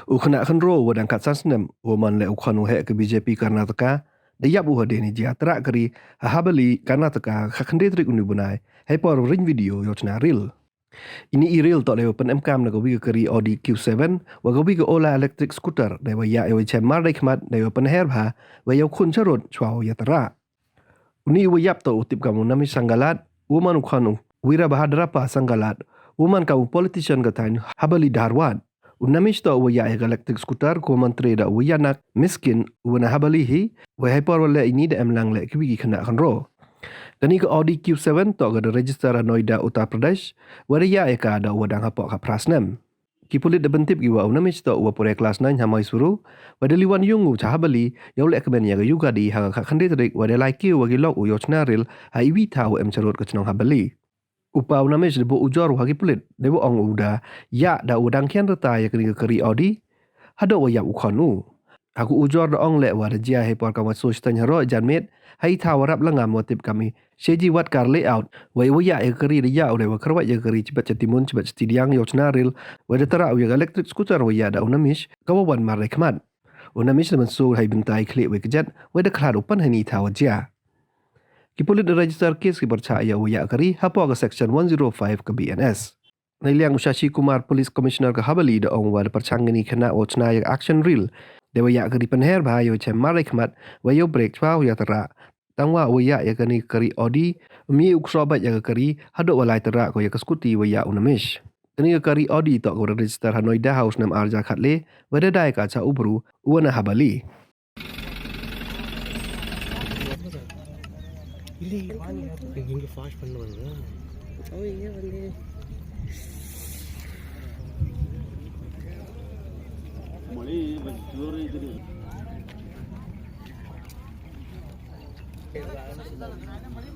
Ukna khandro wadang kat sansnem woman le ukhan uhe ke BJP Karnataka dayap uhade ni jatra kari habali Karnataka khakhande trik uni bunai heipor ring video yochna reel. Ini iril tok lewa pynemkaam na gawi kari Audi Q7 wa gawi ke ola electric scooter dewa ya ewa chemar rekmat dewa penherbha wa yau khun charot chwao yatra. Uni wa yap to utip kamu nami sanggalat woman ukhanu Wyrta bahadrapa sanggalat woman kamu politician gatain habali darwat. Unamish to wa ya electric scooter ko mantre da wa yanak miskin wana habali hi wa heipor wala ini da emlang le kiwi khana khanro. Kani ke Audi Q7 to ga register Noida Uttar Pradesh wa ya eka da wadang hapok ka prasnem. Ki pulit da bentip ki wa unamish to wa pore kelas 9 hamai suru wa deliwan yungu cha habali yaw le keben ya yuga di ha ka khande trik wa de like wa gi log u yochna ril ha iwi tha wa em charot ka chnong habali. Upa unamish lebo ujor wa gi pulit lebo ong uda ya da udang kian reta ya kari Audi hado wa ya ukhanu. Aku ujor da ong le wa da jia heipor ka wa soch tan haro janmet hai tha warap langam motif kami seji wat kar layout wa ya kari da ya le wa karwa ya kari cepat cetimun cepat cetidiang yochna ril wa da tara ya electric scooter wa ya da unamish kawawan mar rekmat. Unamish da mensul hai bintai klik wa kejat wa da khlad upan hani tha wa jia. Ki polis register kes ki percaya uya kari hapo ke section 105 ke BNS. Nailiang Shashi Kumar Police Commissioner ke Habali da ong wa perchangani kena ochna yak action real. Dewa ya kari penher bahayo chem marikmat wa yo break chwa ya tera. Tangwa uya ya kari Audi mi uksobat ya kari hado walai tera ko ya Scooty wa ya unamish. Kani kari Audi to ko register Noida House nam arja khatle wa da dai ka cha ubru uana Habali. ಇಲ್ಲಿ ಹಿಂಗೆ ಫಾಸ್ಟ್ பண்ணுவாங்க ಅವಿಗೆ ಬಂದೆ ಮಳೆ ಜೋರು ಇದ್ರಿ ಮಳೆ